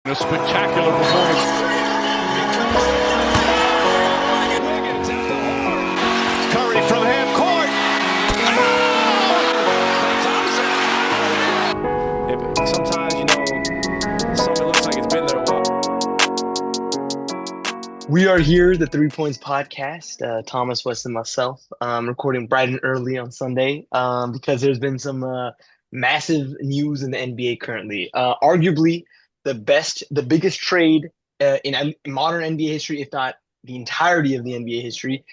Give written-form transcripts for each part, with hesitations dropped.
A spectacular performance. Curry from half court. Sometimes, something looks like it's been there a while. We are here, the 3 Points Podcast. Thomas, West, and myself, recording bright and early on Sunday because there's been some massive news in the NBA currently. Arguably, the biggest trade in modern NBA history, if not the entirety of the NBA history.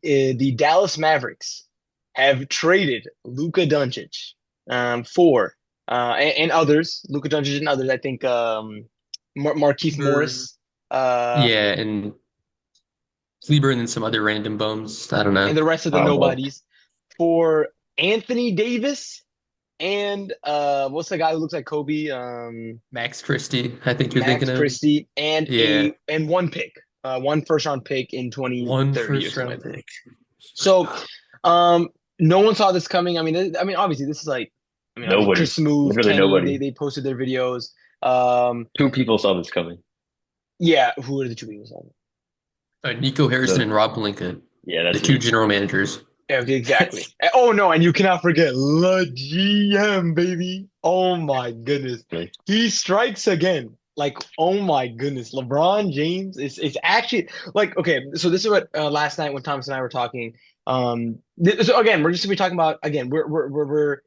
The Dallas Mavericks have traded Luka Doncic for and others, Luka Doncic and others. I think Markieff Morris. Yeah, and Kleber and then some other random bums. I don't know. And the rest of the nobodies for Anthony Davis and what's the guy who looks like Kobe? Max Christie, I think you're thinking of. Max Christie and Yeah. one pick, one first round pick in 2030 One or first something round like that. pick. So no one saw this coming. I mean, obviously this is like, Nobody. Chris Smooth, Literally Kenny, nobody. they posted their videos. Two people saw this coming. Yeah, who are the two people saw it? Nico Harrison and Rob Pelinka, Yeah, the that's two it. general managers. Yeah, exactly. Oh no, and you cannot forget Le GM, baby. Oh my goodness. Really? He strikes again. Like, oh my goodness. LeBron James is actually like, okay, so this is what last night when Thomas and I were talking. So again, we're just gonna be talking about, again, we're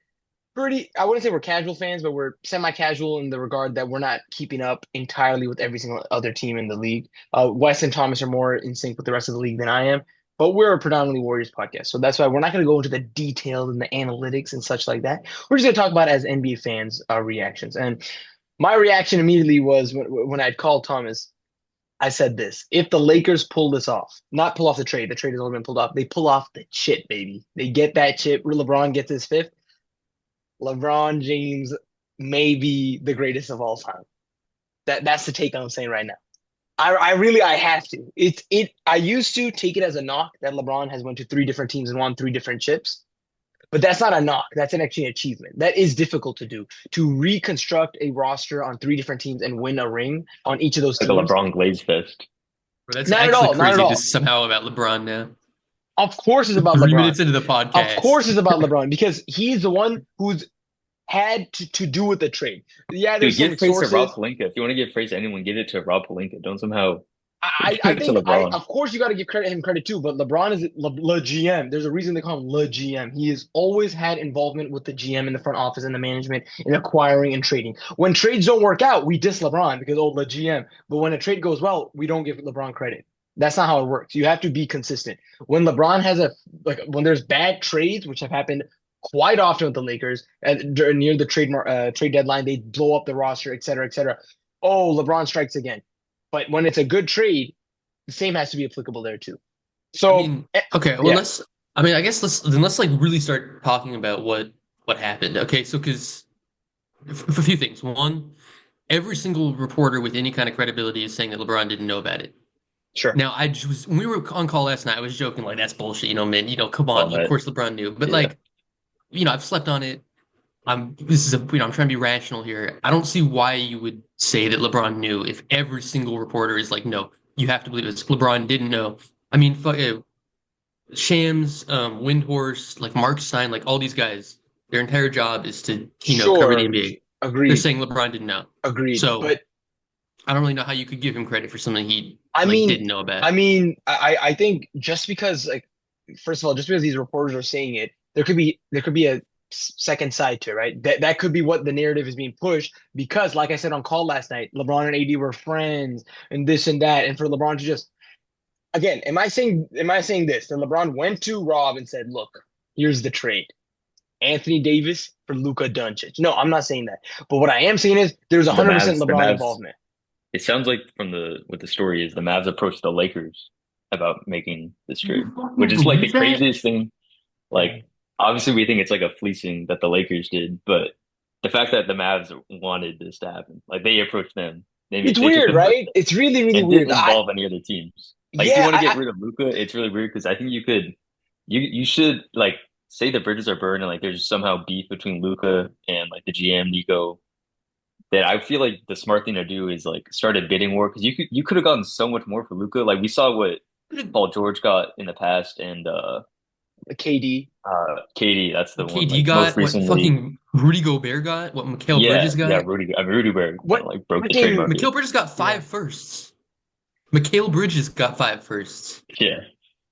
pretty, I wouldn't say we're casual fans, but we're semi-casual in the regard that we're not keeping up entirely with every single other team in the league. Wes and Thomas are more in sync with the rest of the league than I am. But we're a predominantly Warriors podcast. So that's why we're not going to go into the details and the analytics and such like that. We're just going to talk about as NBA fans reactions. And my reaction immediately was when I'd called Thomas, I said this: if the Lakers pull this off, not pull off the trade has already been pulled off. They pull off the chip, baby. They get that chip. LeBron gets his fifth. LeBron James may be the greatest of all time. That's the take I'm saying right now. I have to. I used to take it as a knock that LeBron has went to 3 different teams and won 3 different chips. But that's not a knock. That's actually an achievement. That is difficult to do. To reconstruct a roster on 3 different teams and win a ring on each of those Like teams. a LeBron Glaze fest. Well, that's Not at actually all, not crazy. at all. This is somehow about LeBron now. Of course it's about 3 LeBron. minutes into the podcast. Of course it's about LeBron because he's the one who's had to do with the trade. Yeah, Dude, there's some give praise sources. to Rob Pelinka. If you want to give praise to anyone, give it to Rob Pelinka. Don't somehow I give it to think, LeBron. of course, you got to give him credit too, but LeBron is Le GM. There's a reason they call him Le GM. He has always had involvement with the GM in the front office and the management in acquiring and trading. When trades don't work out, we diss LeBron because, Le GM. But when a trade goes well, we don't give LeBron credit. That's not how it works. You have to be consistent. When LeBron has when there's bad trades, which have happened quite often with the Lakers, near the trade deadline, they blow up the roster, et cetera, et cetera. Oh, LeBron strikes again. But when it's a good trade, the same has to be applicable there too. So, okay, well, yeah. I guess let's like really start talking about what happened. Okay, so because a few things. One, every single reporter with any kind of credibility is saying that LeBron didn't know about it. Sure. Now, when we were on call last night, I was joking like that's bullshit, man. Come on, of course LeBron knew, but I've slept on it. I'm trying to be rational here. I don't see why you would say that LeBron knew if every single reporter is like, no, you have to believe this. LeBron didn't know. I mean, Shams, Windhorse, like Mark Stein, like all these guys, their entire job is to cover the NBA. Agreed. They're saying LeBron didn't know. Agreed. So, but I don't really know how you could give him credit for something he didn't know about. I mean, I think just because, first of all, just because these reporters are saying it, there could be a second side to it, right? That could be what the narrative is being pushed because, like I said on call last night, LeBron and AD were friends and this and that, and for LeBron to just, again, am I saying this? That LeBron went to Rob and said, "Look, here's the trade: Anthony Davis for Luka Doncic." No, I'm not saying that, but what I am saying is there's 100% LeBron involvement. It sounds like what the story is, the Mavs approached the Lakers about making this trade, which is like the craziest thing. Like, obviously, we think it's like a fleecing that the Lakers did, but the fact that the Mavs wanted this to happen, like they approached them. It's weird, right? It's really, really weird. Didn't involve any other teams. Like, if you want to get rid of Luka, it's really weird because I think you should like say the bridges are burned and like there's somehow beef between Luka and like the GM Nico. that I feel like the smart thing to do is like start a bidding war because you could have gotten so much more for Luka. Like we saw what Paul George got in the past, and KD. Katie, that's the What one. KD Like most got, what recently, fucking Rudy Gobert got, what Mikal yeah, Bridges yeah, got. Rudy Berg kind What? of like broke the trade Freaking market. Mikal Bridges got yeah. five firsts. Mikal Bridges got five firsts. Yeah,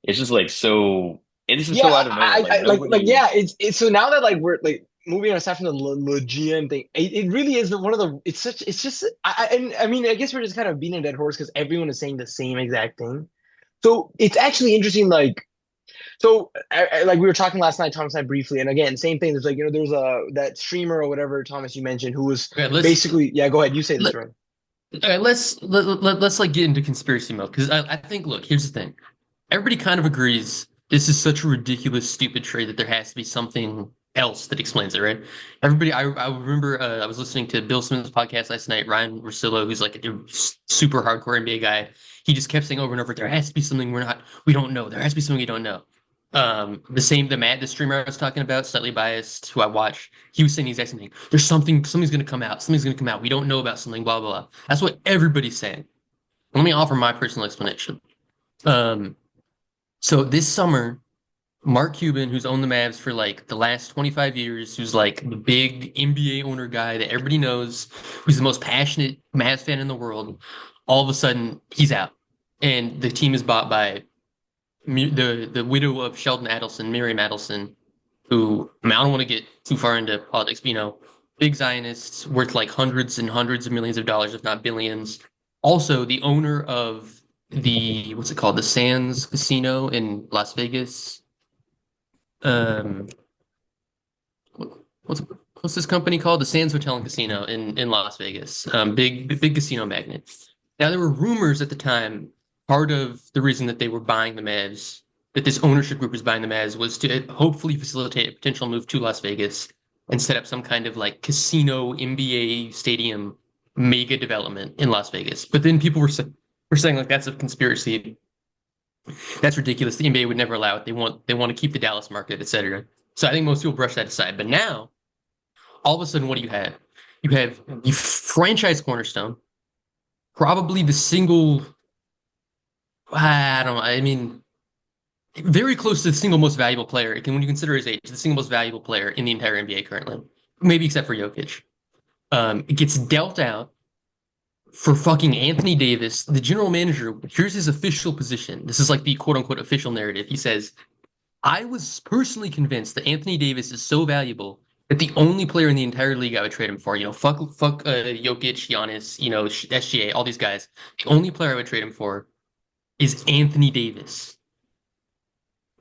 it's just like so. This is Yeah, so out of nowhere. Like like nobody. yeah, it's so now that like we're like moving on aside from the GM thing, it really is one of the it's just I mean I guess we're just kind of beating a dead horse because everyone is saying the same exact thing. So it's actually interesting, like so like we were talking last night, Thomas and I briefly, and again, same thing. There's like there's a that streamer or whatever Thomas you mentioned who was Okay, basically yeah. Go ahead, you say this, let, right? all right, let's like get into conspiracy mode because I think look, here's the thing. Everybody kind of agrees this is such a ridiculous, stupid trade that there has to be something else that explains it, right? Everybody, I remember I was listening to Bill Simmons' podcast last night. Ryan Russillo, who's like a super hardcore NBA guy, he just kept saying over and over, there has to be something we don't know. There has to be something we don't know. The streamer I was talking about, slightly biased, who I watch, he was saying the exact same thing. There's something's going to come out. Something's going to come out. We don't know about something, blah, blah, blah. That's what everybody's saying. Let me offer my personal explanation. So this summer, Mark Cuban, who's owned the Mavs for like the last 25 years, who's like the big NBA owner guy that everybody knows, who's the most passionate Mavs fan in the world, all of a sudden he's out. And the team is bought by the widow of Sheldon Adelson, Miriam Adelson, who I mean, I don't want to get too far into politics, but big Zionists worth like hundreds and hundreds of millions of dollars, if not billions. Also, the owner of the what's it called, the Sands Casino in Las Vegas. Um, what's what's this company called? The Sands Hotel and Casino in Las Vegas. Big casino magnate. Now there were rumors at the time. Part of the reason that they were buying the Mavs, that this ownership group was buying the Mavs, was to hopefully facilitate a potential move to Las Vegas and set up some kind of like casino NBA stadium mega development in Las Vegas. But then people were saying like that's a conspiracy. That's ridiculous. The NBA would never allow it. They want to keep the Dallas market, etc. So I think most people brush that aside. But now, all of a sudden, what do you have? You have the franchise cornerstone, probably the single. I don't know. I mean, very close to the single most valuable player. When you consider his age, the single most valuable player in the entire NBA currently, maybe except for Jokic. It gets dealt out for fucking Anthony Davis, the general manager. Here's his official position. This is like the quote unquote official narrative. He says, I was personally convinced that Anthony Davis is so valuable that the only player in the entire league I would trade him for, fuck Jokic, Giannis, SGA, all these guys. The only player I would trade him for is Anthony Davis.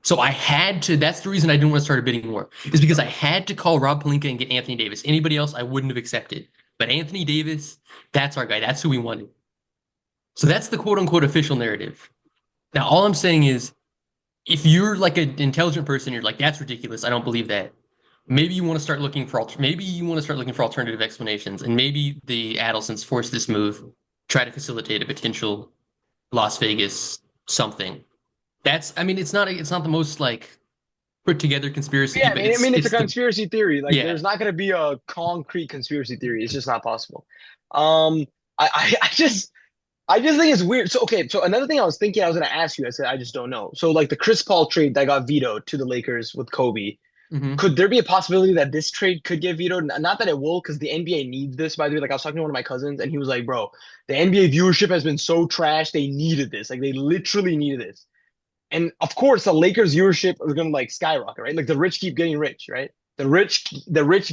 So that's the reason I didn't want to start a bidding war, is because I had to call Rob Pelinka and get Anthony Davis. Anybody else I wouldn't have accepted. But Anthony Davis, that's our guy. That's who we wanted. So that's the quote unquote official narrative. Now, all I'm saying is, if you're like an intelligent person, you're like, that's ridiculous. I don't believe that. Maybe you want to start looking for alternative explanations, and maybe the Adelsons forced this move, try to facilitate a potential Las Vegas something. It's not the most like put together conspiracy, Yeah, but I mean, it's a the conspiracy theory. Like, yeah. there's not going to be a concrete conspiracy theory. It's just not possible. I just think it's weird. So, okay, so another thing I was thinking I was going to ask you, I said I just don't know. So, like the Chris Paul trade that got vetoed to the Lakers with Kobe, Mhm. could there be a possibility that this trade could get vetoed? Not that it will, because the NBA needs this. By the way, like I was talking to one of my cousins, and he was like, "Bro, the NBA viewership has been so trash. They needed this. Like, they literally needed this." And of course, the Lakers viewership is gonna like skyrocket, right? Like the rich keep getting rich, right? The rich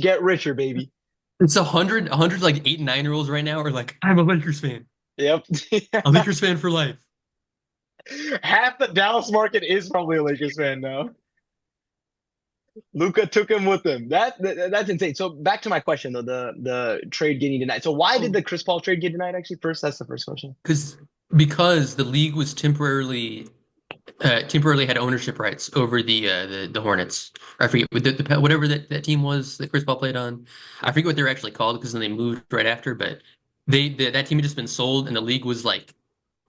get richer, baby. It's 100 like 8 and 9 year olds right now are like, I'm a Lakers fan. Yep. A Lakers fan for life. Half the Dallas market is probably a Lakers fan now. Luka took him with him. That's insane. So back to my question though, the trade getting denied. So why did the Chris Paul trade get denied? Actually, first, that's the first question. Because the league was temporarily had ownership rights over the Hornets. I forget whatever that team was that Chris Paul played on. I forget what they were actually called because then they moved right after. But that team had just been sold, and the league was like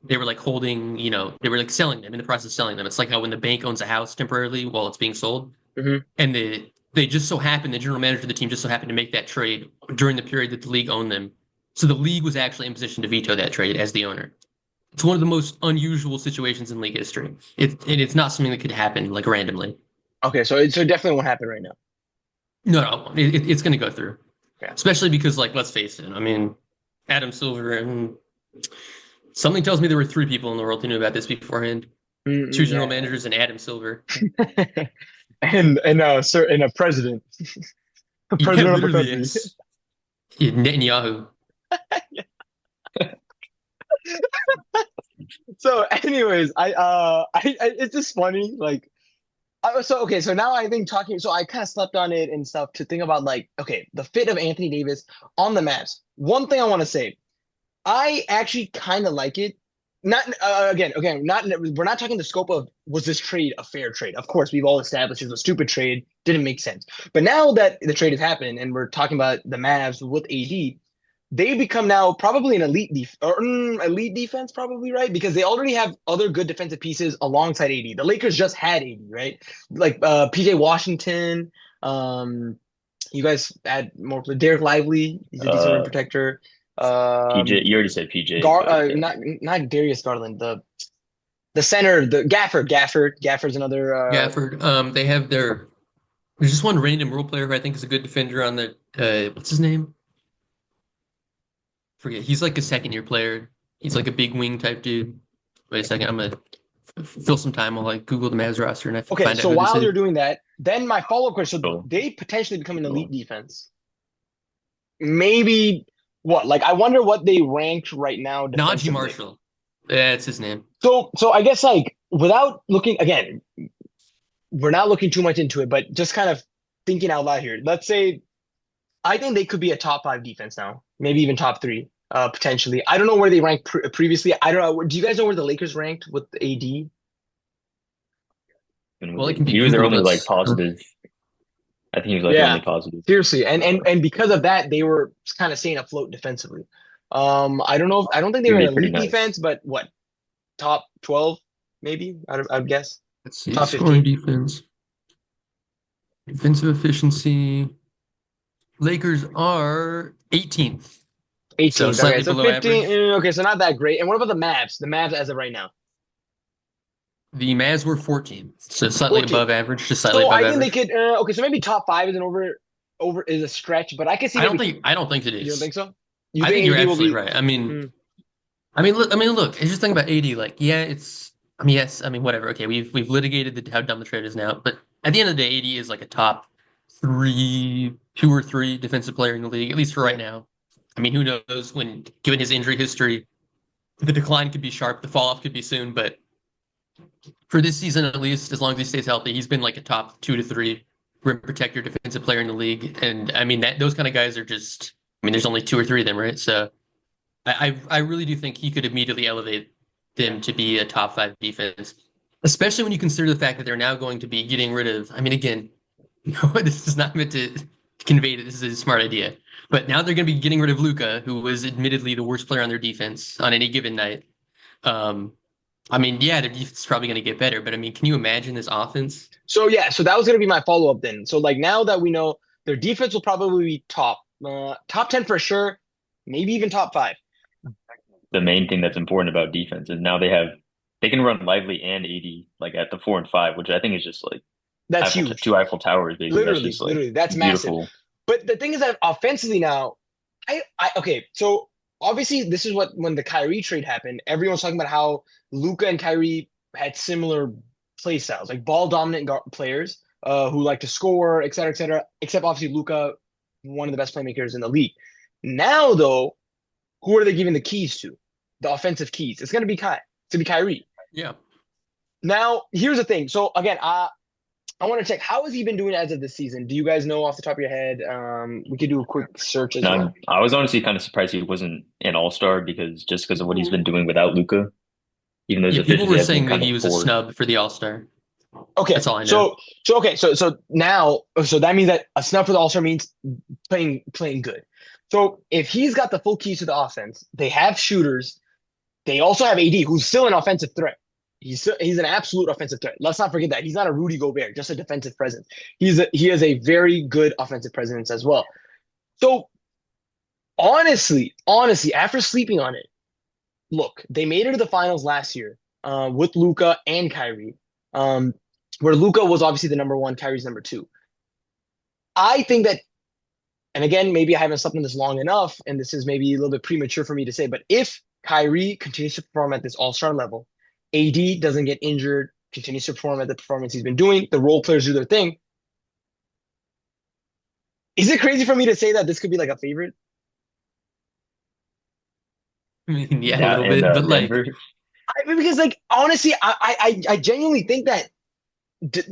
they were like holding, they were like selling them in the process of selling them. It's like how when the bank owns a house temporarily while it's being sold, and they just so happened the general manager of the team just so happened to make that trade during the period that the league owned them, So the league was actually in position to veto that trade as the owner. It's one of the most unusual situations in league history. It's not something that could happen like randomly. Okay, so it definitely won't happen right now. No, it's going to go through. Yeah. Especially because, like, let's face it. I mean, Adam Silver and something tells me there were three people in the world who knew about this beforehand. Two general managers and Adam Silver. and a president. A president of a country. Yes. Yeah, Netanyahu. So, anyways, it's just funny. Like, so now I think so I kind of slept on it and stuff to think about like, okay, the fit of Anthony Davis on the Mavs. One thing I want to say, I actually kind of like it. Not again, not we're not talking the scope of was this trade a fair trade? Of course, we've all established it was a stupid trade, didn't make sense. But now that the trade has happened and we're talking about the Mavs with AD, they become now probably an elite defense, probably, right? Because they already have other good defensive pieces alongside AD. The Lakers just had AD, right? Like PJ Washington. You guys add more. Derek Lively, he's a decent rim protector. PJ, you already said PJ. Not Darius Garland. The center, the Gafford's another. Gafford. They have there's just one random role player who I think is a good defender on the what's his name? Forget. He's like a second-year player. He's like a big wing type dude. Wait a second. I'm gonna fill some time while I Google the Mavs roster and Okay, find out so who while this you're is. doing that, then my follow-up question: so they potentially become an elite defense. Maybe what? Like, I wonder what they ranked right now Najee defensively. Marshall. That's his name. So I guess like without looking again, we're not looking too much into it, but just kind of thinking out loud here. Let's say I think they could be a top 5 defense now, maybe even top 3, potentially. I don't know where they ranked previously. I don't know. Do you guys know where the Lakers ranked with AD? Well, it can be he was their only Googled. like positive. I think he was like the only positive. Seriously, and because of that, they were kind of staying afloat defensively. I don't know. I don't think they were an elite defense, but what, top 12 maybe? I'd guess. Let's see. Top Scoring 15. defense, defensive efficiency. Lakers are 18th. 18th. So slightly okay, so below 15. average. Okay, so not that great. And what about the Mavs? The Mavs as of right now. The Mavs were 14th, so slightly 14. above average, just slightly So above I think average. they could. Okay, so maybe top 5 is an over is a stretch, but I can see. I don't think it is. You don't think so? I think you're absolutely right. I mean, look. It's just think about AD. Like, yeah, it's. I mean, yes. I mean, whatever. Okay, we've litigated how dumb the trade is now, but at the end of the day, AD is like a top 2 or 3 defensive player in the league, at least for right now. I mean, who knows when, given his injury history, the decline could be sharp, the fall off could be soon, but for this season at least, as long as he stays healthy, he's been like a top 2 to 3 rim protector defensive player in the league. And I mean those kind of guys are just. I mean, there's only 2 or 3 of them, right? So I really do think he could immediately elevate them to be a top 5 defense, especially when you consider the fact that they're now going to be getting rid of. I mean, again, no, this is not meant to convey that this is a smart idea, but now they're going to be getting rid of Luka, who was admittedly the worst player on their defense on any given night. I mean, yeah, their defense is probably going to get better, but I mean, can you imagine this offense? So that was going to be my follow-up then. So like now that we know their defense will probably be top 10 for sure, maybe even top 5. The main thing that's important about defense is now they can run Lively and AD like at the 4 and 5, which I think is just like that's huge. 2 Eiffel Towers, basically. Literally, that's beautiful. Massive. But the thing is that offensively now, okay, so obviously this is when the Kyrie trade happened, everyone was talking about how Luka and Kyrie had similar play styles, like ball dominant players who like to score, et cetera, except obviously Luka, one of the best playmakers in the league. Now though, who are they giving the keys to? The offensive keys. It's going to be Kyrie. Yeah. Now, here's the thing. So again, I want to check, how has he been doing as of this season? Do you guys know off the top of your head? We could do a quick search as well. I was honestly kind of surprised he wasn't an all-star because of what he's been doing without Luka. Even though people were saying that he was a snub for the all-star. Okay, that's all I know. So now, that means that a snub for the all-star means playing good. So if he's got the full keys to the offense, they have shooters. They also have AD, who's still an offensive threat. He's an absolute offensive threat. Let's not forget that. He's not a Rudy Gobert, just a defensive presence. He has a very good offensive presence as well. So honestly, after sleeping on it, look, they made it to the finals last year with Luka and Kyrie, um, where Luka was obviously the number one, Kyrie's number two. I think that, and again, maybe I haven't slept on this long enough, and this is maybe a little bit premature for me to say, but if Kyrie continues to perform at this all-star level, AD doesn't get injured, continues to perform at the performance he's been doing, the role players do their thing. Is it crazy for me to say that this could be like a favorite? I mean, yeah, a Yeah, little and bit, but like, Denver. I mean, because like honestly, I genuinely think that d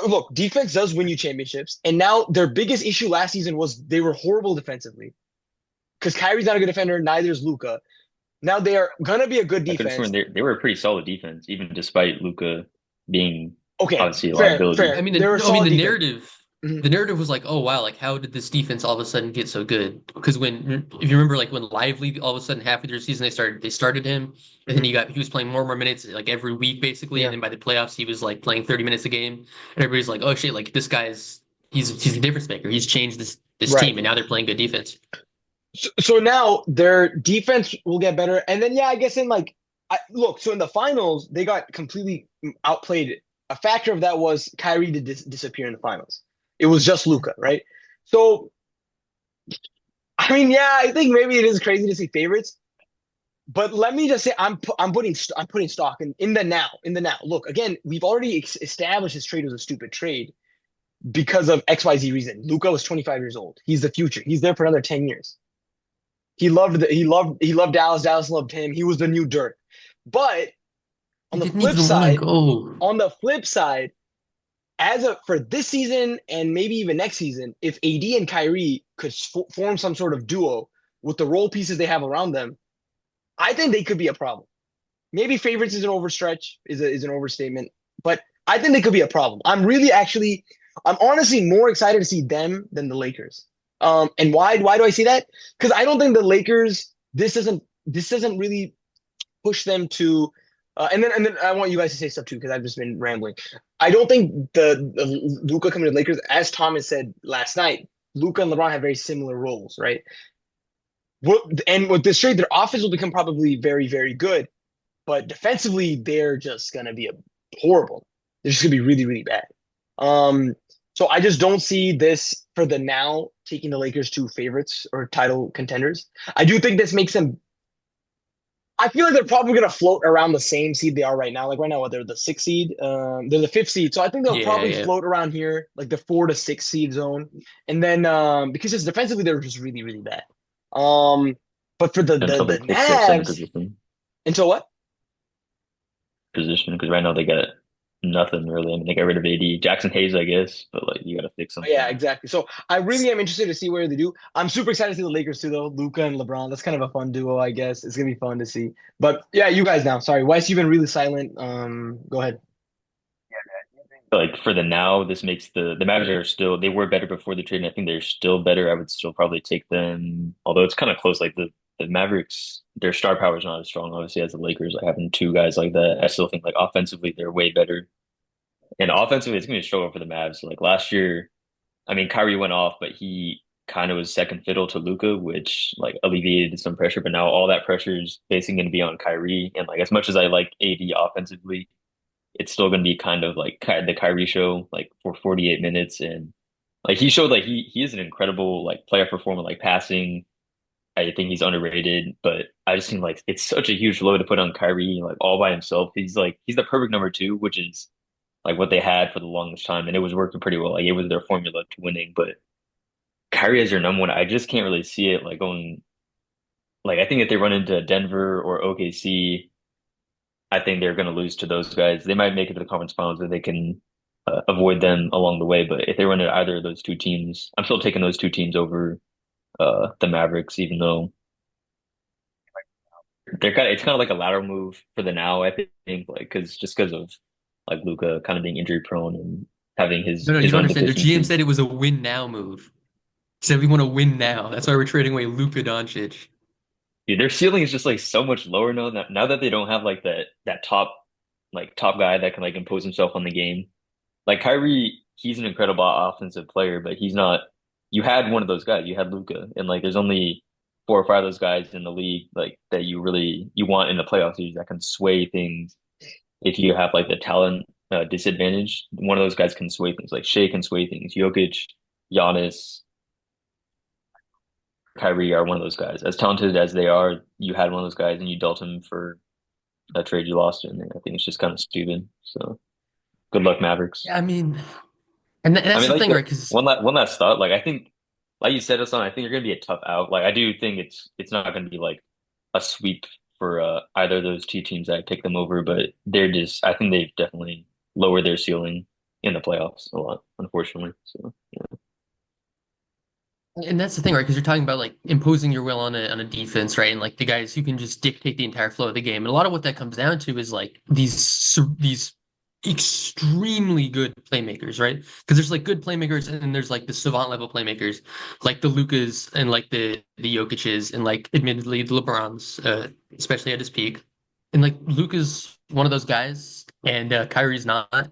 look, defense does win you championships, and now their biggest issue last season was they were horrible defensively because Kyrie's not a good defender, neither is Luka. Now they are gonna be a good I could have defense. sworn they were a pretty solid defense, even despite Luka being Okay, obviously a fair, liability. fair. They were a I mean, solid defense. the narrative was like, oh wow, like how did this defense all of a sudden get so good? Because when, if you remember, like when Lively all of a sudden halfway through the season they started him, and then he was playing more and more minutes like every week basically, and Yeah. then by the playoffs he was like playing 30 minutes a game, and everybody's like, oh shit, like this guy's he's a difference maker. He's changed this Right. team, and now they're playing good defense. So now their defense will get better, and then yeah, I guess in like, look, so in the finals they got completely outplayed. A factor of that was Kyrie did disappear in the finals. It was just Luka, right? So I mean, yeah, I think maybe it is crazy to see favorites, but let me just say I'm putting stock in the now, in the now. Look, again, we've already established this trade was a stupid trade because of XYZ reason. Luka was 25 years old. He's the future. He's there for another 10 years. He loved Dallas. Dallas loved him. He was the new Dirk. But He on the didn't flip even want to side, go. for this season and maybe even next season, if AD and Kyrie could form some sort of duo with the role pieces they have around them, I think they could be a problem. Maybe favorites is an overstretch, is an overstatement, but I think they could be a problem. I'm honestly more excited to see them than the Lakers. And why do I see that? Because I don't think the Lakers this doesn't really push them to. And then I want you guys to say stuff too because I've just been rambling. I don't think the Luka coming to the Lakers, as Thomas said last night, Luka and LeBron have very similar roles, right? And with this trade, their offense will become probably very, very good, but defensively, they're just gonna be horrible. They're just gonna be really, really bad. So I just don't see this for the now taking the Lakers to favorites or title contenders. I do think this makes them. I feel like they're probably gonna float around the same seed they are right now. Like right now, what they're the sixth seed, they're the fifth seed. So I think they'll Yeah, probably yeah. float around here, like the 4 to 6 seed zone. And then because just defensively, they're just really, really bad. But for the Until the they fix their center Mavs, position until what? because right now they got nothing really. I mean, they got rid of AD, Jackson Hayes, I guess, but like you got to fix something. Yeah, exactly. So I really am interested to see where they do. I'm super excited to see the Lakers too, though. Luka and LeBron. That's kind of a fun duo, I guess. It's gonna be fun to see. But yeah, you guys now. Sorry, Wes, you've been really silent. Go ahead. Like for the now, this makes the Mavs are still they were better before the trade, and I think they're still better. I would still probably take them, although it's kind of close. Like the Mavericks, their star power is not as strong, obviously, as the Lakers. Like having two guys like that, I still think like offensively they're way better, and offensively it's gonna be a struggle for the Mavs. Like last year, I mean, Kyrie went off, but he kind of was second fiddle to Luka, which like alleviated some pressure. But now all that pressure is basically going to be on Kyrie. And like as much as I like AD offensively, it's still going to be kind of like the Kyrie show, like for 48 minutes. And like he showed like he is an incredible like player performer, like passing. I think he's underrated, but I just think like it's such a huge load to put on Kyrie, like all by himself. He's the perfect number two, which is like what they had for the longest time, and it was working pretty well. Like it was their formula to winning, but Kyrie as your number one, I just can't really see it like going. Like I think if they run into Denver or OKC, I think they're going to lose to those guys. They might make it to the conference finals if they can avoid them along the way. But if they run into either of those two teams, I'm still taking those two teams over the Mavericks, even though it's kind of like a lateral move for the now. I think like because of like Luka kind of being injury prone and having No, you his don't own understand. Their GM deficiencies. said it was a win now move. He said we want to win now. That's why we're trading away Luka Doncic. Dude, their ceiling is just like so much lower now that they don't have like that top guy that can like impose himself on the game. Like Kyrie, he's an incredible offensive player, but he's not. You had one of those guys. You had Luka, and like there's only 4 or 5 of those guys in the league like that you want in the playoff series that can sway things if you have like the talent disadvantage. One of those guys can sway things. Like Shea can sway things. Jokic, Giannis, Kyrie are one of those guys. As talented as they are, you had one of those guys and you dealt him for that trade you lost in. I think it's just kind of stupid. So good luck, Mavericks. Yeah, I mean, and I that's mean, the like thing, right? Because one last thought. Like I think, like you said, Hassan, I think you're gonna be a tough out. Like I do think it's not gonna be like a sweep for either of those two teams. I pick them over, but they're just. I think they've definitely lowered their ceiling in the playoffs a lot, unfortunately. So yeah. and that's the thing, right? Because you're talking about like imposing your will on a defense, right? And like the guys who can just dictate the entire flow of the game. And a lot of what that comes down to is like these extremely good playmakers, right? Because there's like good playmakers and then there's like the savant level playmakers, like the Lukas and like the Jokic's and like admittedly the LeBrons, especially at his peak. And like Luka's one of those guys, and Kyrie's not.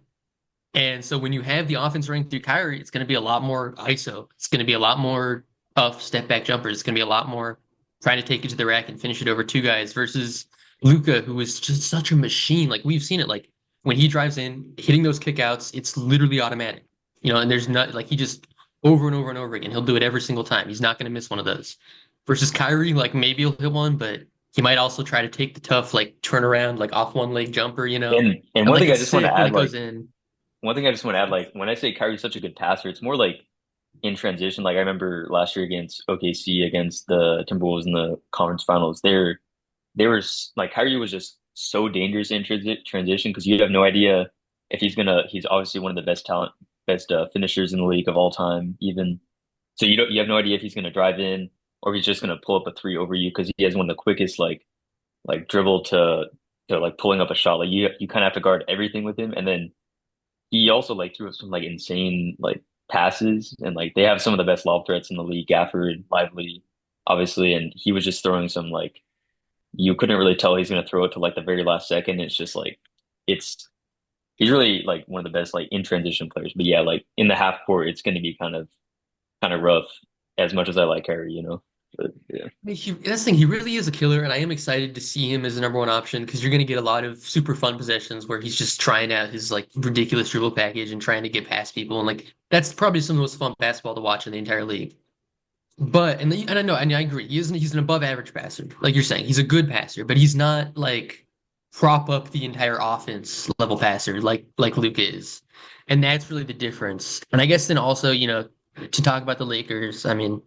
And so when you have the offense running through Kyrie, it's going to be a lot more ISO. It's going to be a lot more tough step back jumpers. It's going to be a lot more trying to take it to the rack and finish it over two guys versus Luka, who is just such a machine. Like we've seen it, like when he drives in, hitting those kickouts, it's literally automatic. And there's not like he just over and over and over again. He'll do it every single time. He's not going to miss one of those. Versus Kyrie, like maybe he'll hit one, but he might also try to take the tough like turnaround, like off one leg jumper, And and one like thing I it's just want to sick when add, it goes in. like when I say Kyrie's such a good passer, it's more like in transition. Like I remember last year against OKC against the Timberwolves in the conference finals. They were like Kyrie was just so dangerous in transition because you have no idea if he's obviously one of the best finishers in the league of all time. Even so, you have no idea if he's gonna drive in or he's just gonna pull up a three over you because he has one of the quickest like dribble to like pulling up a shot. Like you kind of have to guard everything with him, and then he also like threw some like insane like passes, and like they have some of the best lob threats in the league, Gafford, Lively, obviously, and he was just throwing some like you couldn't really tell he's going to throw it to like the very last second. It's just like it's he's really like one of the best like in transition players. But yeah, like in the half court, it's going to be kind of rough. As much as I like Harry. But yeah, That's the thing. He really is a killer, and I am excited to see him as the number one option because you're going to get a lot of super fun possessions where he's just trying out his like ridiculous dribble package and trying to get past people, and like that's probably some of the most fun basketball to watch in the entire league. But and I know, and I agree, he's an above average passer, like you're saying. He's a good passer, but he's not like prop up the entire offense level passer like Luke is, and that's really the difference. And I guess then also, to talk about the Lakers, I mean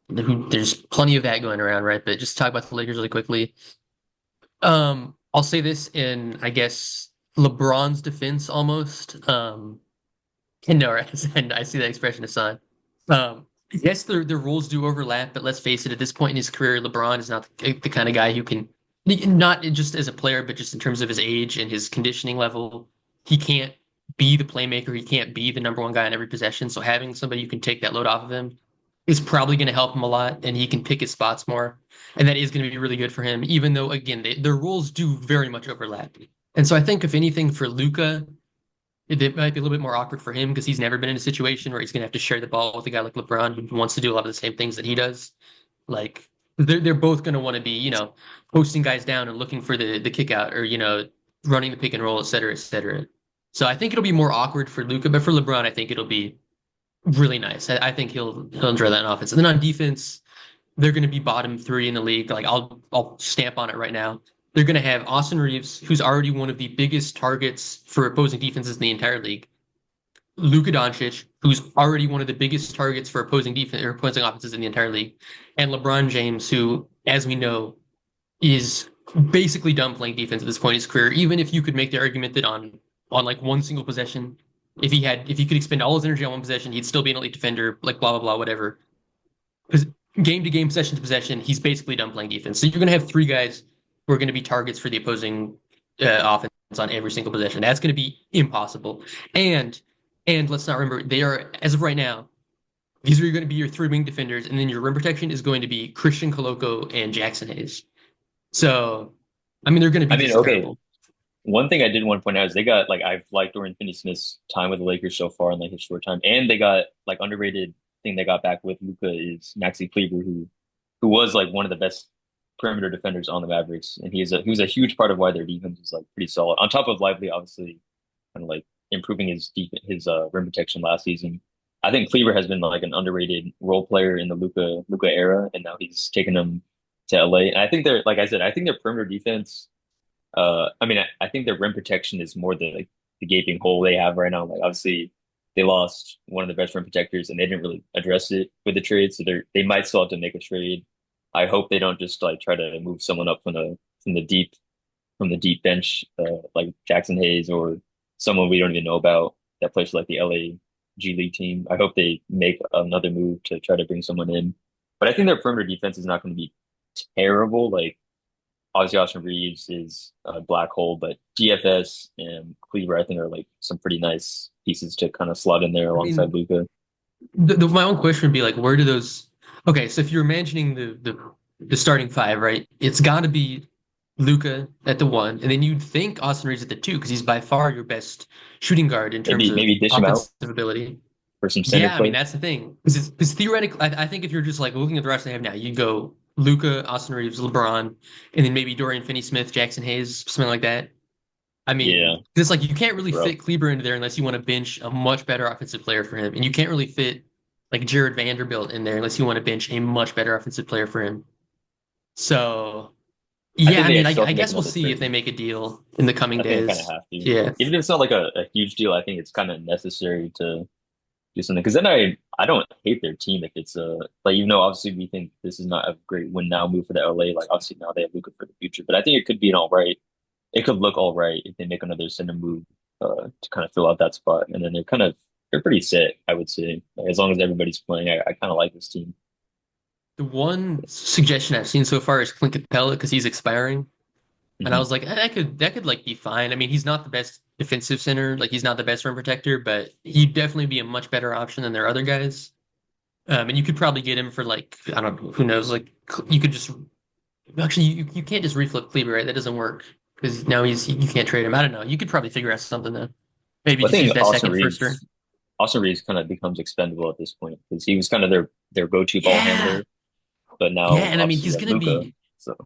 there's plenty of that going around, right? But just to talk about the Lakers really quickly. I'll say this in, I guess, LeBron's defense almost. And no, right? And I see that expression, Hassan. Yes, their roles do overlap, but let's face it, at this point in his career, LeBron is not the kind of guy who can, not just as a player, but just in terms of his age and his conditioning level, he can't be the playmaker. He can't be the number one guy in every possession. So having somebody who can take that load off of him is probably going to help him a lot, and he can pick his spots more, and that is going to be really good for him. Even though, again, their roles do very much overlap, and so I think if anything for Luka, it might be a little bit more awkward for him because he's never been in a situation where he's going to have to share the ball with a guy like LeBron who wants to do a lot of the same things that he does. Like they're both going to want to be, posting guys down and looking for the kick out or running the pick and roll, et cetera, et cetera. So I think it'll be more awkward for Luka, but for LeBron, I think it'll be really nice. I think he'll enjoy that in offense. And then on defense, they're going to be bottom three in the league. Like I'll stamp on it right now. They're going to have Austin Reeves, who's already one of the biggest targets for opposing defenses in the entire league. Luka Doncic, who's already one of the biggest targets for opposing defense or opposing offenses in the entire league, and LeBron James, who, as we know, is basically done playing defense at this point in his career. Even if you could make the argument that on like one single possession, if he could expend all his energy on one possession, he'd still be an elite defender, like blah blah blah, whatever. Because game to game, possession to possession, he's basically done playing defense. So you're going to have three guys who are going to be targets for the opposing offense on every single possession. That's going to be impossible. And let's not remember, they are, as of right now, these are going to be your three wing defenders, and then your rim protection is going to be Christian Koloko and Jackson Hayes. So, I mean, they're going to be I mean, just okay. terrible. One thing I did want to point out is they got like I've liked Dorian Finney-Smith's time with the Lakers so far in like his short time, and they got like underrated thing they got back with Luka is Maxi Kleber, who who was like one of the best perimeter defenders on the Mavericks, and he was a huge part of why their defense is like pretty solid. On top of Lively, obviously, kind of like improving his rim protection last season. I think Kleber has been like an underrated role player in the Luka era, and now he's taken them to LA. And I think they're like I said, I think their perimeter defense. I mean, I think their rim protection is more the gaping hole they have right now. Like obviously, they lost one of the best rim protectors, and they didn't really address it with the trade, so they might still have to make a trade. I hope they don't just like try to move someone up from the deep from the deep bench, like Jackson Hayes or someone we don't even know about that plays for like the LA G League team. I hope they make another move to try to bring someone in. But I think their perimeter defense is not going to be terrible. Like obviously Austin Reeves is a black hole, but DFS and Cleaver I think are like some pretty nice pieces to kind of slot in there I alongside mean, Luka. my own question would be like, where do those? Okay, so if you're imagining the starting five, right? It's got to be Luka at the one, and then you'd think Austin Reeves at the two because he's by far your best shooting guard in terms of Maybe dish him out offensive ability. for some center Yeah, I mean play. that's the thing because theoretically, I think if you're just like looking at the rest they have now, you go Luka, Austin Reeves, LeBron, and then maybe Dorian Finney-Smith, Jackson Hayes, something like that. I Yeah, mean, it's like you can't really it's rough. fit Kleber into there unless you want to bench a much better offensive player for him, and you can't really fit like Jared Vanderbilt in there unless you want to bench a much better offensive player for him. So I yeah, think I they mean, still have I to make guess we'll another see if they trade. make a deal in the coming I think they kind of days. have to. Yeah. Even if it's not like a huge deal, I think it's kind of necessary to do something. Because then I don't hate their team if it's like even though obviously we think this is not a great win now move for the LA. Like obviously now they have Luka for the future, but I think it could be an all right. It could look all right if they make another center move to kind of fill out that spot, and then they're pretty set. I would say like, as long as everybody's playing, I kind of like this team. The one suggestion I've seen so far is Clint Capella because he's expiring. And I Hmm. was like, that could like be fine. I mean, he's not the best defensive center, like he's not the best rim protector, but he'd definitely be a much better option than their other guys. And you could probably get him for like, I don't know, who knows? Like you could just actually you can't just reflip Kleber, right? That doesn't work because now you can't trade him. I don't know. You could probably figure out something though. Maybe I just use think that second firster. Austin Reeves kind of becomes expendable at this point because he was kind of their go-to ball Yeah. handler, but Yeah, now and I mean obviously you have Luka. So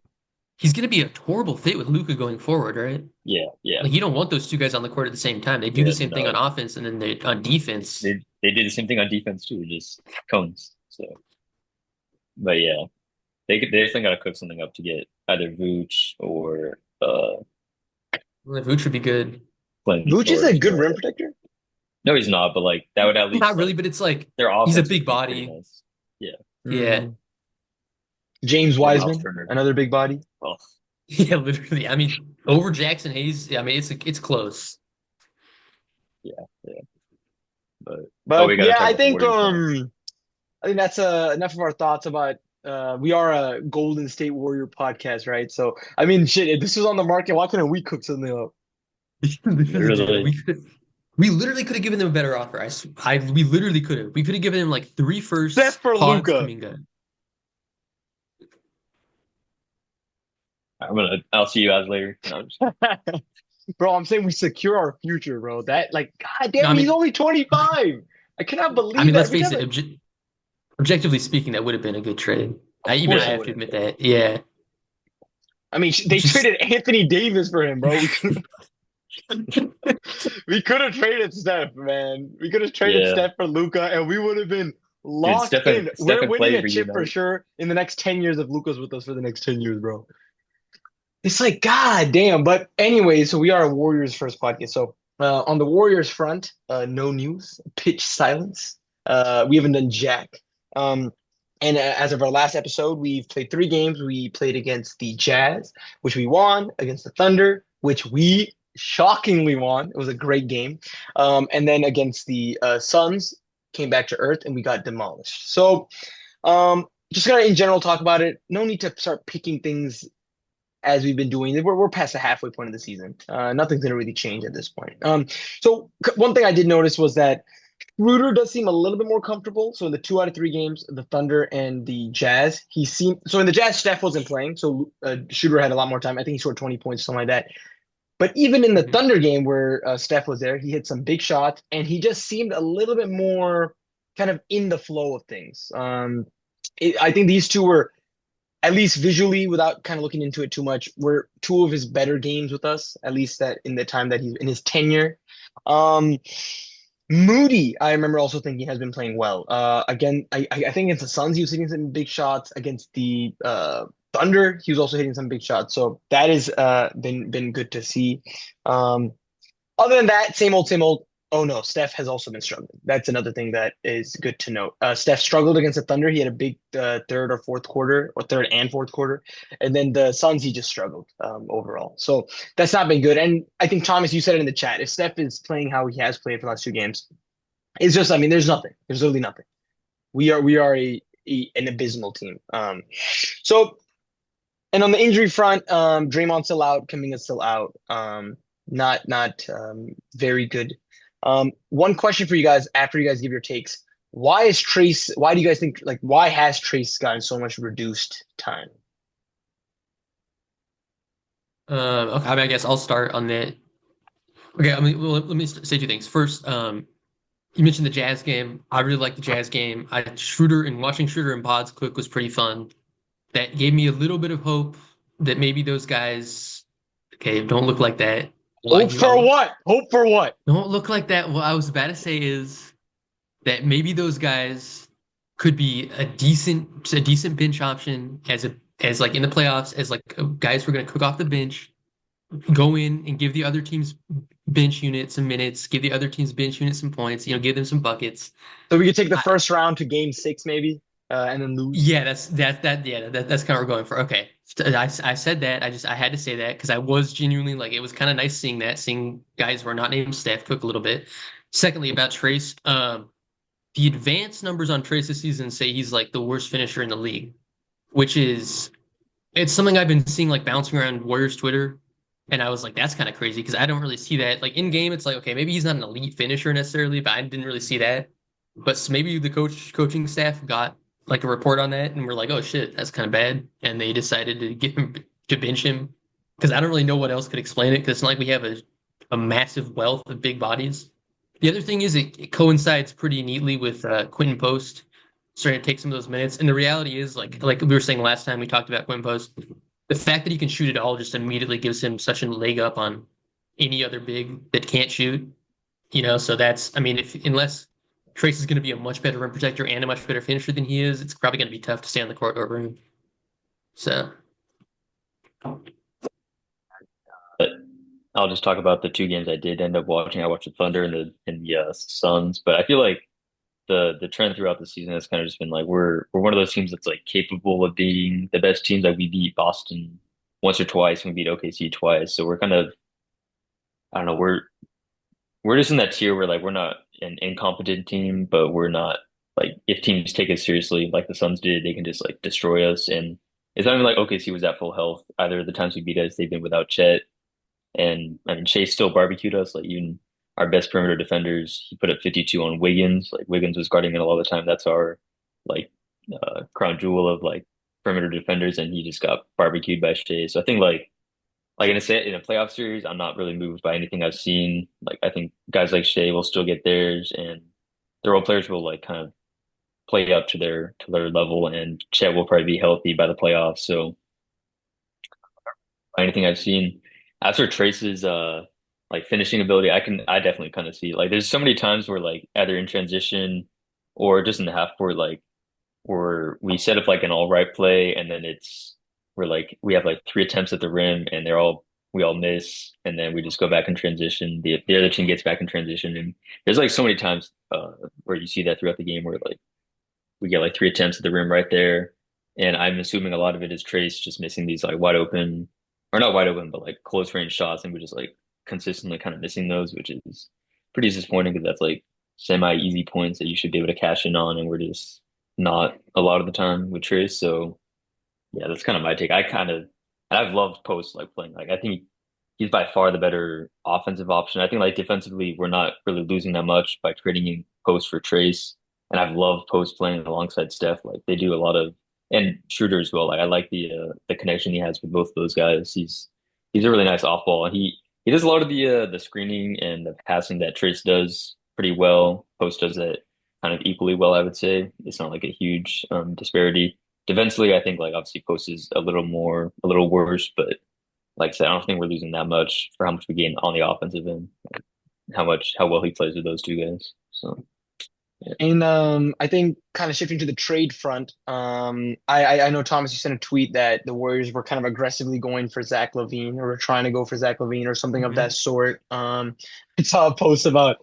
he's gonna be a horrible fit with Luka going forward, right? yeah, Like you don't want those two guys on the court at the same time. They do the yeah. same thing on No, offense and then they on defense. they did the same thing on defense too, just cones. So, but yeah, they definitely got to cook something up to get either Vooch or Vooch would be good. Clinton Vooch is a George. good rim protector. No, he's not, but like that would at Not least really, like but it's like their he's a offense big would be pretty body. nice. Yeah, Yeah. Mm. James the Miles Wiseman, Turner. another big body. Oh, Yeah, literally. I mean, over Jackson Hayes, yeah, I mean it's close. yeah, yeah. But But we got to yeah, talk about the Warriors now. I think that's enough of our thoughts about we are a Golden State Warrior podcast, right? So I mean, shit, if this was on the market, why couldn't we cook something up? Literally, dude, Literally, we literally could have given them a better offer. We literally could have. We could have given them like three firsts, Except for Pods, Luca. Kuminga. I'll see you guys later. No, Bro, I'm saying we secure our future, bro. That like, god No, damn, he's only 25. I cannot I believe mean, that let's every face time. it. Objectively speaking, that would have been a good trade. Of Even I course it have would to have admit been. that. Yeah, I mean, they just traded Anthony Davis for him, bro. We could have traded Steph, man. We could have traded yeah, Steph for Luca, and we would have been dude, locked in. Steph We're and winning Clay a chip for reunite. sure in the next 10 years if Luca's with us for the next 10 years, bro. It's like, god damn. But anyway, so we are a Warriors first podcast. So on the Warriors front, no news, pitch silence. We haven't done jack. Um, and as of our last episode, we've played 3 games. We played against the Jazz, which we won, against the Thunder, which we shockingly won. It was a great game. And then against the Suns, came back to earth and we got demolished. So just gonna in general talk about it. No need to start picking things as we've been doing. We're past the halfway point of the season. Nothing's going to really change at this point. So one thing I did notice was that Schroeder does seem a little bit more comfortable. So in the 2 out of 3 games, the Thunder and the Jazz, he seemed so in the Jazz, Steph wasn't playing, so Schroeder had a lot more time. I think he scored 20 points, something like that. But even in the Mhm. Thunder game where Steph was there, he hit some big shots, and he just seemed a little bit more kind of in the flow of things. I think these two were at least visually, without kind of looking into it too much, were two of his better games with us, at least that in the time that he's in his tenure. Um, Moody, I remember also thinking has been playing well. Again, I think against the Suns, he was hitting some big shots. Against the Thunder, he was also hitting some big shots. So that has been good to see. Um, Other than that, same old, same old. Oh no, Steph has also been struggling. That's another thing that is good to note. Steph struggled against the Thunder. He had a big third or fourth quarter, or third and fourth quarter, and then the Suns he just struggled overall. So that's not been good. And I think Thomas, you said it in the chat. If Steph is playing how he has played for the last two games, it's just, I mean, there's nothing. There's literally nothing. We are an abysmal team. So and on the injury front, Draymond's still out, Kuminga's still out. Not very good. One question for you guys after you guys give your takes. Why do you guys think, like, why has Trace gotten so much reduced time? Okay, I mean, I guess I'll start on that. Okay, I mean, well, let me say two things. First, you mentioned the Jazz game. I really like the Jazz game. Watching Schroeder and Pods cook was pretty fun. That gave me a little bit of hope that maybe those guys, okay, don't look like that. Hope for what? Hope for what? Don't look like that. What I was about to say is that maybe those guys could be a decent bench option as like in the playoffs as like guys who are going to cook off the bench, go in and give the other team's bench unit some minutes, give the other team's bench unit some points, give them some buckets. So we could take the first round to game 6 maybe, and then lose. Yeah, that's kind of what we're going for. Okay. I said that. I had to say that because I was genuinely like it was kind of nice seeing guys who are not named Steph cook a little bit. Secondly, about Trace, the advanced numbers on Trace this season say he's like the worst finisher in the league, which is it's something I've been seeing like bouncing around Warriors Twitter. And I was like, that's kind of crazy because I don't really see that. Like in game, it's like, okay, maybe he's not an elite finisher necessarily, but I didn't really see that. But maybe the coaching staff got like a report on that and we're like, oh shit, that's kind of bad. And they decided to get him to bench him because I don't really know what else could explain it because it's not like we have a massive wealth of big bodies. The other thing is it coincides pretty neatly with Quentin Post starting to take some of those minutes. And the reality is, like we were saying last time we talked about Quentin Post, the fact that he can shoot it all just immediately gives him such a leg up on any other big that can't shoot. So that's, I mean, unless Trace is going to be a much better rim protector and a much better finisher than he is, it's probably going to be tough to stay on the court over him. So. But I'll just talk about the two games I did end up watching. I watched the Thunder and the Suns, but I feel like the trend throughout the season has kind of just been like we're one of those teams that's like capable of being the best teams. Like we beat Boston once or twice, and we beat OKC twice. So we're kind of I don't know, we're just in that tier where like we're not an incompetent team, but we're not like if teams take us seriously like the Suns did, they can just like destroy us. And it's not even like OKC was at full health. Either of the times we beat us, they've been without Chet. And I mean, Shea still barbecued us. Like even our best perimeter defenders, he put up 52 on Wiggins. Like Wiggins was guarding it a lot of the time. That's our like crown jewel of like perimeter defenders, and he just got barbecued by Shea. So I think like in a playoff series, I'm not really moved by anything I've seen. Like I think guys like Shea will still get theirs, and the role players will like kind of play up to their level, and Chet will probably be healthy by the playoffs. So anything I've seen. As for Trace's like finishing ability, I definitely kind of see like there's so many times where like either in transition or just in the half court like where we set up like an all right play and then we're like we have like 3 attempts at the rim and we all miss and then we just go back in transition. The other team gets back in transition and there's like so many times where you see that throughout the game where like we get like 3 attempts at the rim right there. And I'm assuming a lot of it is Trace just missing these like wide open or not wide open, but like close range shots, and we're just like consistently kind of missing those, which is pretty disappointing because that's like semi easy points that you should be able to cash in on, and we're just not a lot of the time with Trace. So yeah, that's kind of my take. I've loved Post like playing. Like I think he's by far the better offensive option. I think like defensively, we're not really losing that much by trading Post for Trace, and I've loved Post playing alongside Steph. Like they do a lot of and Schroeder as well. Like I like the connection he has with both of those guys. He's a really nice off ball. And he does a lot of the screening and the passing that Trace does pretty well. Post does that kind of equally well, I would say. It's not like a huge disparity. defensively, I think like obviously Post is a little worse, but like I said, I don't think we're losing that much for how much we gain on the offensive end, how well he plays with those two guys. So yeah. And I think kind of shifting to the trade front, I know Thomas, you sent a tweet that the Warriors were kind of aggressively going for Zach LaVine or were trying to go for Zach LaVine or something of that sort. I saw a post about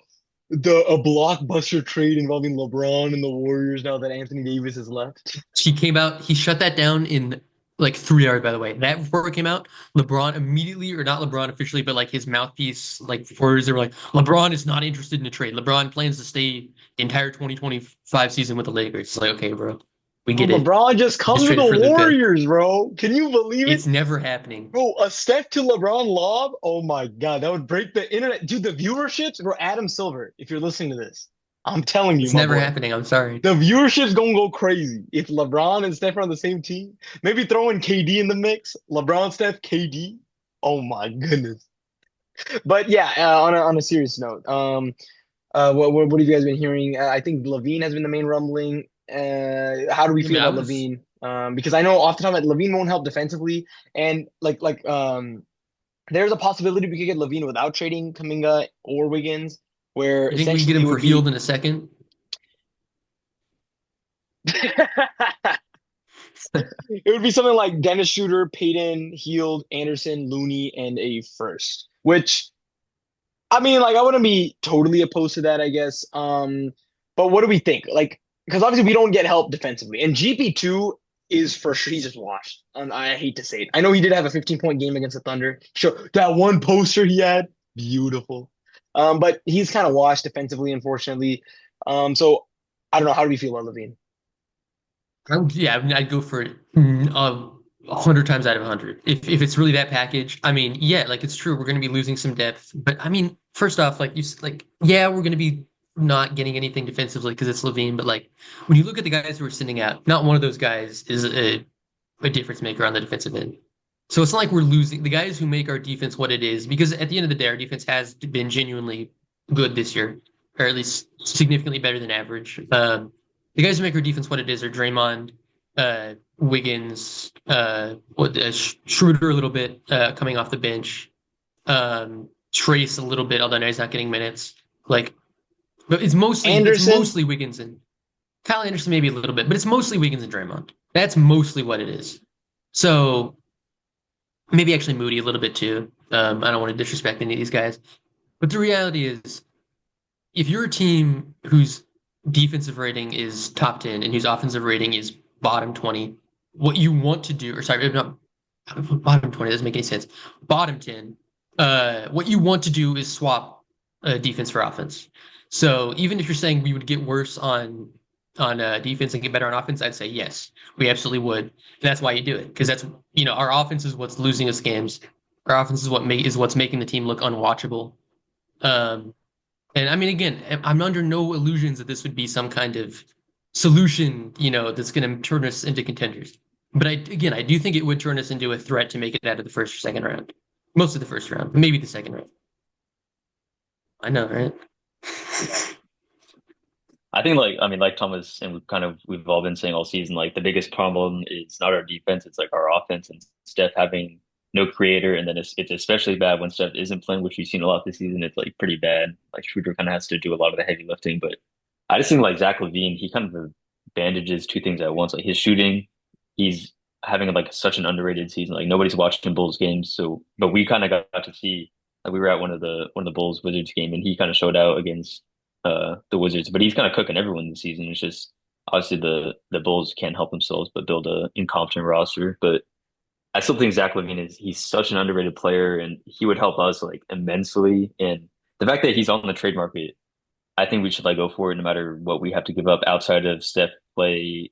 a blockbuster trade involving LeBron and the Warriors now that Anthony Davis has left. He came out, he shut that down in like 3 hours, by the way. That before it came out, LeBron immediately, or not LeBron officially, but like his mouthpiece, like reporters, they were like, LeBron is not interested in a trade. LeBron plans to stay the entire 2025 season with the Lakers. It's like, okay, bro, we get it. LeBron just comes Just to traded for the Luka. Warriors, bro. Can you believe It's it? never happening. Bro, a Steph to LeBron lob. Oh my God, that would break the internet. Dude, the viewerships, bro, Adam Silver, if you're listening to this, I'm telling you, It's my never boy. happening. I'm sorry. The viewership's gonna go crazy if LeBron and Steph are on the same team. Maybe throw in KD in the mix. LeBron, Steph, KD. Oh my goodness. But yeah, on a serious note, what have you guys been hearing? I think Levine has been the main rumbling. How do we I mean, feel I about was Levine? Because I know off the top of my head, Levine won't help defensively, and there's a possibility we could get Levine without trading Kaminga or Wiggins, where you think we can get essentially him it for would Healed be. in a second? It would be something like Dennis Schroeder, Peyton, Heald, Anderson, Looney, and a first. Which I mean, like I wouldn't be totally opposed to that, I guess. But what do we think? Like, because obviously we don't get help defensively, and GP2 is for sure he's just washed. And I hate to say it. I know he did have a 15-point game against the Thunder. Sure, that one poster he had, beautiful. But he's kind of washed defensively, unfortunately. So I don't know. How do we feel about Levine? Yeah, I mean, I'd go for it 100 times out of 100. If it's really that package, I mean, yeah, like it's true, we're going to be losing some depth. But I mean, first off, yeah, we're going to be not getting anything defensively because it's Levine. But like, when you look at the guys who are sitting out, not one of those guys is a difference maker on the defensive end. So it's not like we're losing the guys who make our defense what it is, because at the end of the day, our defense has been genuinely good this year, or at least significantly better than average. The guys who make our defense what it is are Draymond, Wiggins, Schroeder a little bit coming off the bench, Trace a little bit, although now he's not getting minutes. Like, but it's Anderson. mostly Wiggins and Kyle Anderson maybe a little bit, but it's mostly Wiggins and Draymond. That's mostly what it is. So maybe actually Moody a little bit too. I don't want to disrespect any of these guys, but the reality is, if you're a team whose defensive rating is top 10 and whose offensive rating is bottom 20, what you want to do, or sorry, not bottom 20, doesn't make any sense. Bottom 10, what you want to do is swap defense for offense. So even if you're saying we would get worse on defense and get better on offense, I'd say yes, we absolutely would. And that's why you do it, because that's, our offense is what's losing us games. Our offense is what's making the team look unwatchable. And I mean, again, I'm under no illusions that this would be some kind of solution, that's going to turn us into contenders. But I do think it would turn us into a threat to make it out of the first or second round. Most of the first round, maybe the second round. I know, right? I think like Thomas and we've all been saying all season, like the biggest problem is not our defense, it's like our offense and Steph having no creator, and then it's especially bad when Steph isn't playing, which we've seen a lot this season. It's like pretty bad. Like Schroeder kind of has to do a lot of the heavy lifting, but I just think like Zach LaVine, he kind of bandages two things at once. Like his shooting, he's having like such an underrated season. Like nobody's watching Bulls games, so but we kind of got to see, like we were at one of the Bulls Wizards game, and he kind of showed out against the Wizards, but he's kind of cooking everyone this season. It's just obviously the Bulls can't help themselves but build a incompetent roster. But I still think Zach LaVine he's such an underrated player, and he would help us like immensely. And the fact that he's on the trade market, I think we should like go for it no matter what we have to give up outside of Steph, Dre,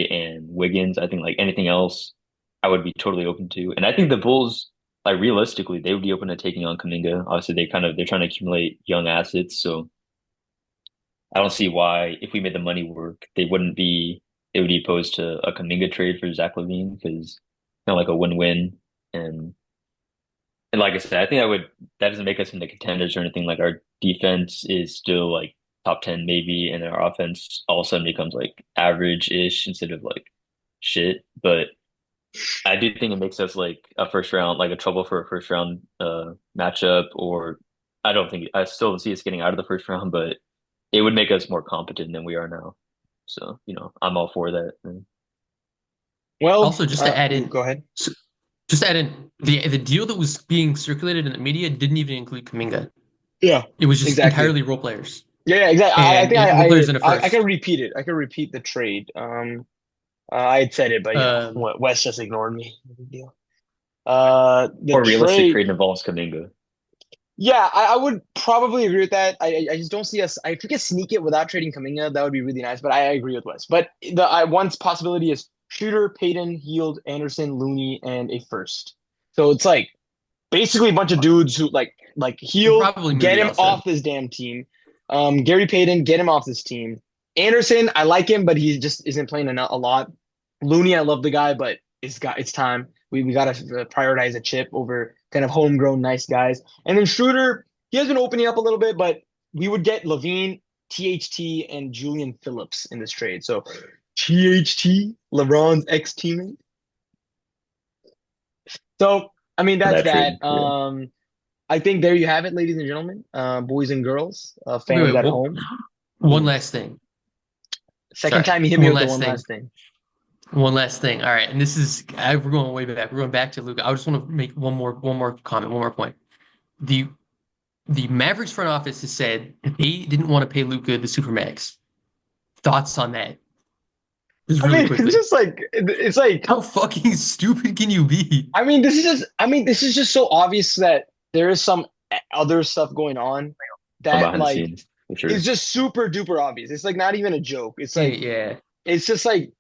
and Wiggins. I think like anything else, I would be totally open to. And I think the Bulls, like realistically, they would be open to taking on Kaminga. Obviously, they're trying to accumulate young assets, so I don't see why if we made the money work, they would be opposed to a Kaminga trade for Zach LaVine, because kind of like a win-win. And like I said, I think that doesn't make us into contenders or anything. Like our defense is still like top 10 maybe, and our offense all of a sudden becomes like average-ish instead of like shit. But I do think it makes us like a first round, like a trouble for a first round matchup, or I don't think I still don't see us getting out of the first round, but it would make us more competent than we are now. So, I'm all for that. Well, Also, just to add in, go ahead. so, just to add in, the deal that was being circulated in the media didn't even include Kaminga. Yeah, It was just exactly. entirely role players. Yeah, exactly. I And think role players in a I first. can repeat it. I can repeat the trade. I had said it, but Wes just ignored me. No big deal. The More realistic trade. trade involves Kaminga. Yeah, I would probably agree with that. I just don't see us. If we could sneak it without trading Kaminga, that would be really nice. But I agree with Wes. But the one possibility is Shooter, Payton, Heald, Anderson, Looney, and a first. So it's like basically a bunch of dudes who like Heald, Probably get Moody him also. off this damn team. Gary Payton, get him off this team. Anderson, I like him, but he just isn't playing a lot. Looney, I love the guy, but it's time. We got to prioritize a chip over kind of homegrown nice guys. And then Schroeder, he has been opening up a little bit, but we would get Levine, THT, and Julian Phillips in this trade. So THT, LeBron's ex-teammate. So I mean that's that. Trade, yeah. I think there you have it, ladies and gentlemen, boys and girls, fans at home. One last thing. Second time you hit me with the one last thing. One last thing. All right, and this is we're going way back. We're going back to Luka. I just want to make one more comment, one more point. The Mavericks front office has said they didn't want to pay Luka the supermax. Thoughts on that? Just really quickly. It's like how fucking stupid can you be? This is just so obvious that there is some other stuff going on that like scenes, sure. It's just super duper obvious. It's like not even a joke. It's like it's just like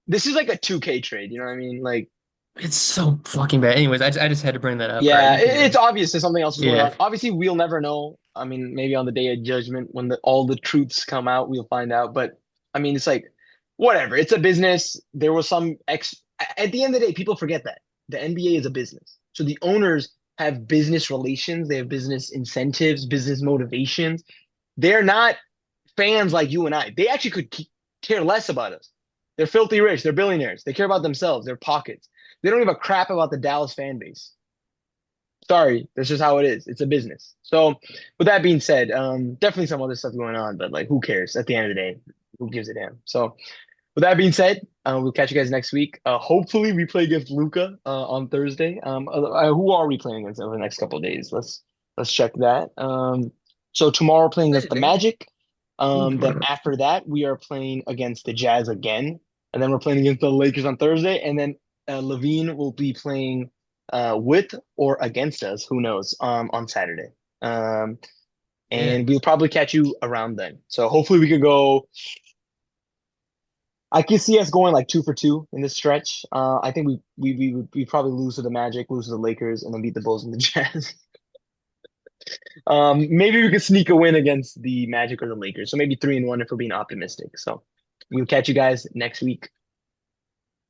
this is like a 2K trade. You know what I mean? Like it's so fucking bad. Anyways, I just had to bring that up. Yeah, right, it's obvious that something else is going on. Obviously, we'll never know. I mean, maybe on the day of judgment, when all the truths come out, we'll find out. But I mean, it's like whatever. It's a business. There was some at the end of the day, people forget that the NBA is a business. So the owners have business relations. They have business incentives, business motivations. They're not fans like you and I. They actually could care less about us. They're filthy rich. They're billionaires. They care about themselves, their pockets. They don't give a crap about the Dallas fan base. Sorry, that's just how it is. It's a business. So with that being said, definitely some other stuff going on, but like who cares at the end of the day? Who gives a damn? So with that being said, we'll catch you guys next week. Hopefully we play against Luka on Thursday. Who are we playing against over the next couple of days? Let's check that. So tomorrow playing against the Magic. Then after that, we are playing against the Jazz again. And then we're playing against the Lakers on Thursday. And then Levine will be playing with or against us, who knows, on Saturday. And we'll probably catch you around then. So hopefully we could go. I can see us going like 2 for 2 in this stretch. I think we probably lose to the Magic, lose to the Lakers, and then beat the Bulls and the Jazz. Maybe we could sneak a win against the Magic or the Lakers. So maybe 3-1 if we're being optimistic. So we'll catch you guys next week.